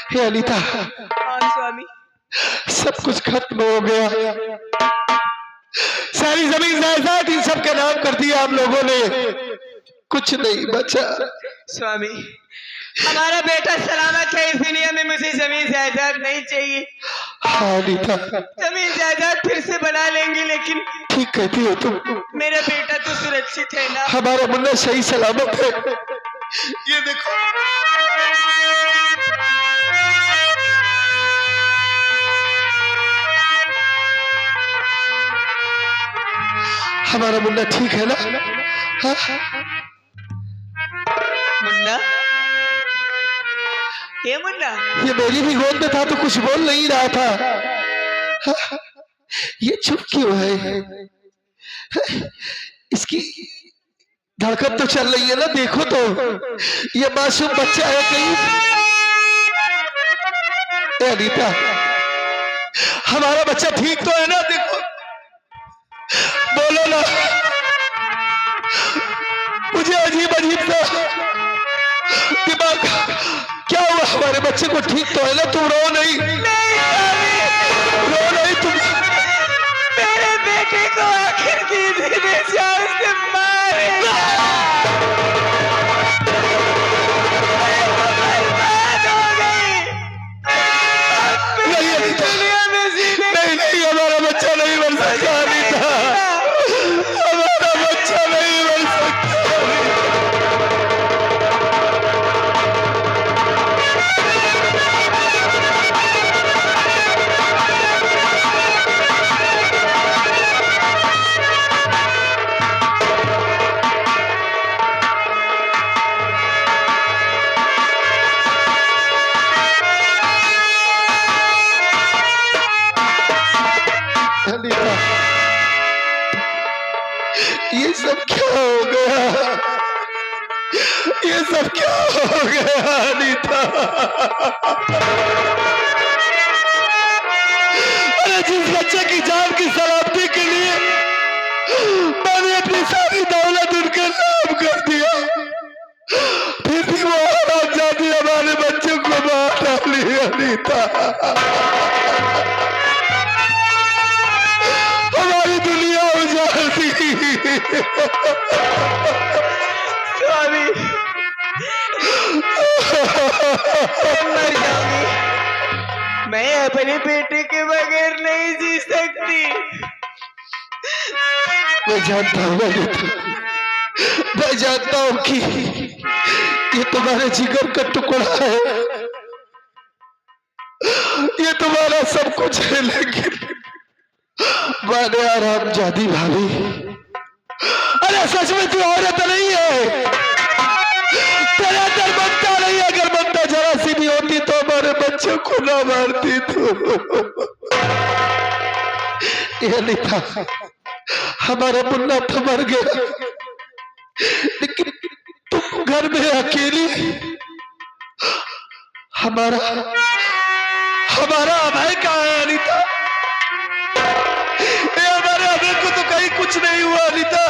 हे अनीता, हाँ स्वामी, सब कुछ खत्म हो गया। सारी जमीन जायदाद इन सब के नाम कर दिया आप लोगों ने, कुछ नहीं बचा। स्वामी, हमारा बेटा सलामत है, इसलिए हमें मुझे जमीन जायदाद नहीं चाहिए। हाँ अनीता, जमीन जायदाद फिर से बना लेंगे, लेकिन ठीक कहती हो तुम। मेरा बेटा तो सुरक्षित है ना? हमारा मुन्ना सही सलामत है। ये देखो, हमारा मुन्ना ठीक है ना? हाँ? मुन्ना, ये मुन्ना, ये मेरी भी गोद में था तो कुछ बोल नहीं रहा था। हाँ? ये चुप क्यों है? इसकी धड़कन तो चल रही है ना, देखो तो, ये मासूम बच्चा है कहीं। ए अनीता, हमारा बच्चा ठीक तो है ना? देखो, बोलो ना, मुझे अजीब अजीब सा दिमाग, क्या हुआ? हमारे बच्चे को ठीक तो है ना? तुम रो नहीं, रो नहीं तुम। मेरे बेटे को आखिर दीदी ने जान से मार दिया। बर्बाद हो गई। नहीं अनीता, नहीं नहीं, हमारा बच्चा नहीं बन सकता अनीता, हमारा बच्चा नहीं बन सकता। अनीता, ये सब क्या हो गया? ये सब क्या हो गया अनीता? अरे जिस बच्चे की जान की सलामती के लिए मैंने अपनी सारी दौलत उनके नाम कर दिया, फिर भी वो हरामजादी हमारे बच्चों को मार डाली अनीता। हमारी दुनिया उजाड़ दी। स्वामी, मर जाऊंगी, मैं अपने बेटे के बगैर नहीं जी सकती। मैं जानता हूँ अनीता, मैं जानता हूँ कि ये तुम्हारे जिगर का टुकड़ा है, ये तुम्हारा सब कुछ है, लेकिन माने हरामजादी भाभी, अरे सच में तू औरत नहीं है, तेरा अंदर बनता नहीं। अगर बनता जरा सी भी होती तो हमारे बच्चों को ना मारती तू। ये अनीता, हमारा मुन्ना तो मर गया, लेकिन तुम घर में अकेली, हमारा अभय कहाँ है अनीता? हमारे अभय को तो कहीं कुछ नहीं हुआ अनीता।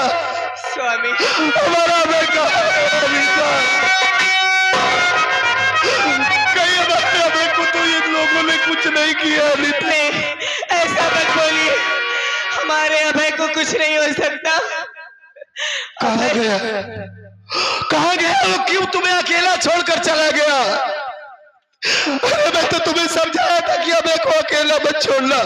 स्वामी, हमारा अभय कहाँ है अनीता? कहीं हमारे अभय को तो इन लोगों ने कुछ नहीं किया अनीता। ऐसा मत बोलिए, हमारे अभय को कुछ नहीं हो सकता। कहाँ गया? कहाँ गया वो? क्यों तुम्हें अकेला छोड़कर चला गया? अरे मैं तो तुम्हें समझाया था कि अभय को अकेला मत छोड़ना,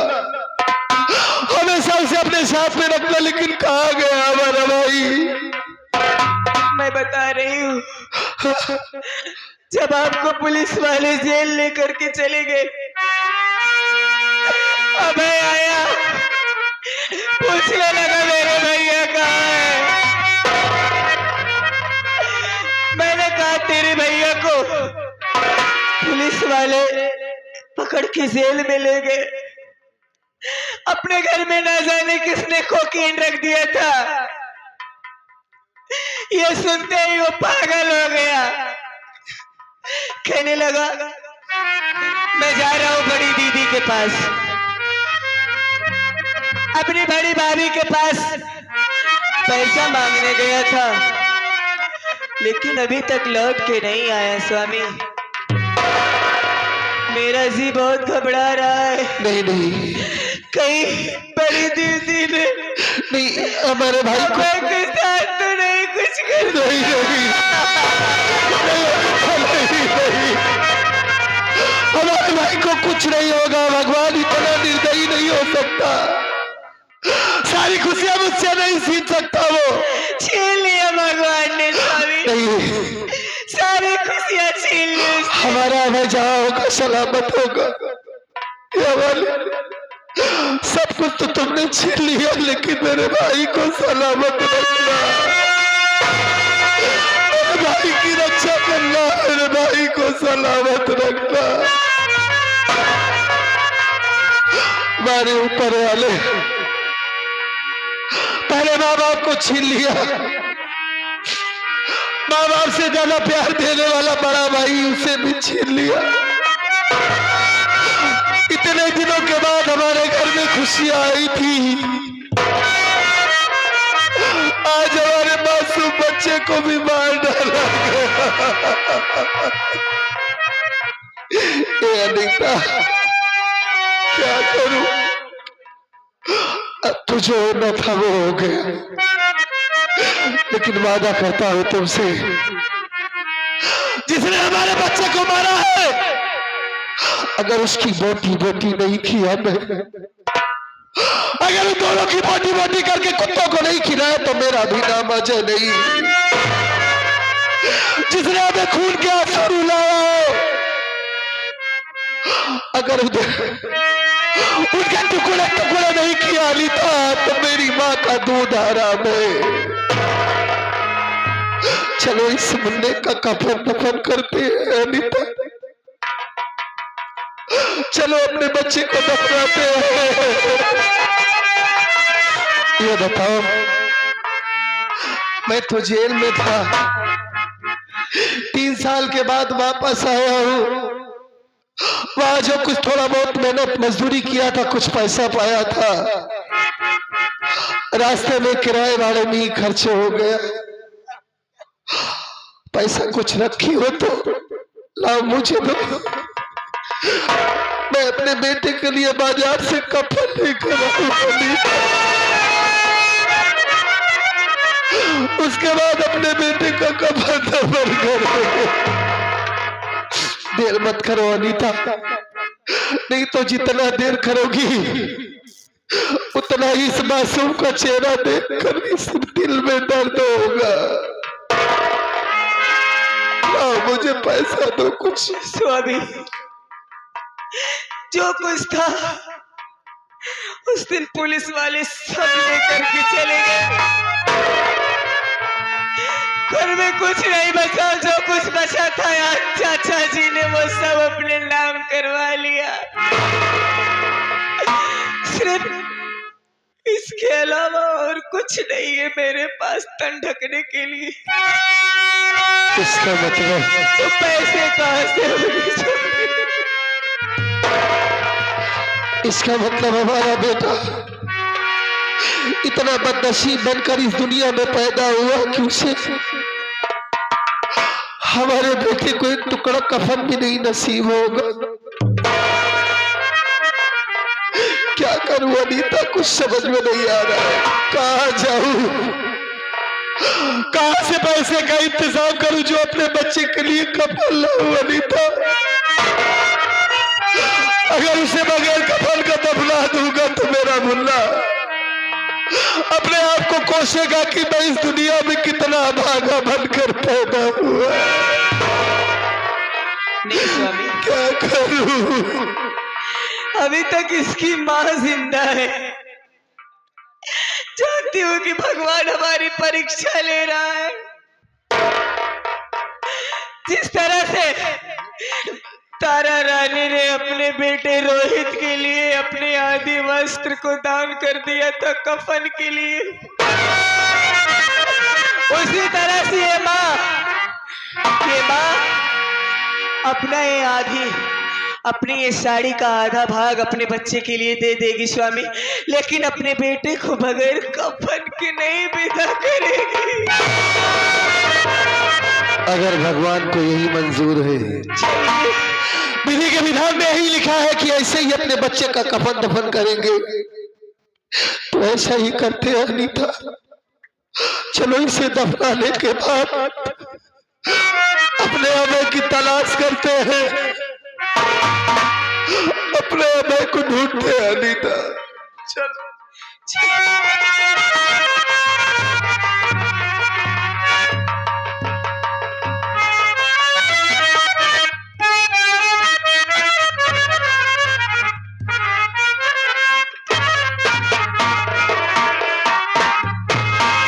हमेशा उसे अपने साथ में रखना, लेकिन कहाँ गया हमारा भाई? मैं बता रही हूँ, जब आपको पुलिस वाले जेल लेकर के चले गए, अभय आया, पूछने लगा मेरे भैया कहाँ है। मैंने कहा तेरे भैया को पुलिस वाले पकड़ के जेल में ले गए, अपने घर में ना जाने किसने कोकीन रख दिया था। ये सुनते ही वो पागल हो गया, कहने लगा मैं जा रहा हूँ बड़ी दीदी के पास, अपनी बड़ी भाभी के पास पैसा मांगने गया था, लेकिन अभी तक लौट के नहीं आया। स्वामी, मेरा जी बहुत घबरा रहा है। नहीं नहीं कहीं बड़ी दीदी ने नहीं, हमारे भाई को के साथ तो नहीं कुछ कर नहीं नहीं नहीं, हमारे भाई को कुछ नहीं होगा। भगवान इतना निर्दयी नहीं हो सकता। सारी खुशियां मुझसे नहीं छीन सकता वो। छीन लिया भगवान ने स्वामी, नहीं, सारी खुशियां छीन ली। हमारा भाई जहाँ होगा सलामत होगा। ये वाले सब कुछ तो तुमने छीन लिया, लेकिन मेरे भाई को सलामत रखना, मेरे भाई की रक्षा करना, मेरे भाई को सलामत रखना। हमारे ऊपर वाले पहले माँ बाप को छीन लिया, माँ बाप से ज्यादा प्यार देने वाला बड़ा भाई उसे भी छीन लिया। इतने दिनों के बाद हमारे घर में खुशियां आई थी, आज हमारे मासूम बच्चे को भी मार डाला गया। ये अनीता क्या करूं, अब तो जो होना था वो हो गया, लेकिन वादा करता हूं तुमसे, जिसने हमारे बच्चे को मारा है अगर उसकी बोटी बोटी नहीं किया मैं, अगर उन दोनों की बोटी बोटी करके कुत्तों को नहीं खिलाया तो मेरा भी नाम अजय नहीं। जिसने हमें खून के आंसू रुलाया हो, अगर उनके टुकड़े टुकड़े नहीं किया अनीता तो मेरी माँ का दूध हराम है। चलो इस मुन्ने का कफन दफन करते हैं अनीता, चलो अपने बच्चे को दफनाते हैं। ये बताओ, मैं तो जेल में था, 3 साल के बाद वापस आया हूँ। वहां जो कुछ थोड़ा बहुत मेहनत मजदूरी किया था, कुछ पैसा पाया था, रास्ते में किराए भाड़े में ही खर्च हो गया। पैसा कुछ रखी हो तो लाओ मुझे दो, मैं अपने बेटे के लिए बाजार से कफन लेकर आऊंगी, उसके बाद अपने बेटे का कफन दफन करूंगी। देर मत करो अनीता, नहीं तो जितना देर करोगी उतना ही इस मासूम का चेहरा देखकर इस दिल में दर्द होगा। मुझे पैसा दो कुछ। स्वामी, जो कुछ था उस दिन पुलिस वाले सब लेकर के चले गए, घर में कुछ नहीं बचा, जो कुछ बचा था आज चाचा जी ने वो सब अपने नाम करवा लिया। सिर्फ इसके अलावा और कुछ नहीं है मेरे पास तन ढकने के लिए। इसका मतलब तो पैसे कहाँ से होंगे? इसका मतलब हमारा बेटा इतना बदनसीब बनकर इस दुनिया में पैदा हुआ कि उसे हमारे बेटे को एक टुकड़ा कफन भी नहीं नसीब होगा। क्या करूं अनीता, कुछ समझ में नहीं आ रहा है। कहाँ जाऊं, कहाँ से पैसे का इंतजाम करूं जो अपने बच्चे के लिए कफन लाऊं अनीता। अगर उसे बगैर कफन का दफना दूंगा तो मेरा मुन्ना अपने आप को कोसेगा कि मैं इस दुनिया में कितना भागा बनकर पैदा हुआ। नहीं स्वामी, क्या करूं? अभी तक इसकी माँ जिंदा है। जानती हूँ कि भगवान हमारी परीक्षा ले रहा है। जिस तरह से तारा रानी ने अपने बेटे रोहित के लिए अपने आदि वस्त्र को दान कर दिया था कफन के लिए, उसी तरह से ये माँ अपना ये आधी, अपनी ये साड़ी का आधा भाग अपने बच्चे के लिए दे देगी स्वामी, लेकिन अपने बेटे को बगैर कफन के नहीं विदा करेगी। अगर भगवान को यही मंजूर है, विधि के विधान में यही लिखा है कि ऐसे ही अपने बच्चे का कफन दफन करेंगे, तो ऐसा ही करते हैं अनीता। चलो इसे दफनाने के बाद अपने अभय की तलाश करते हैं, अपने अभय को ढूंढते हैं अनीता। चलो।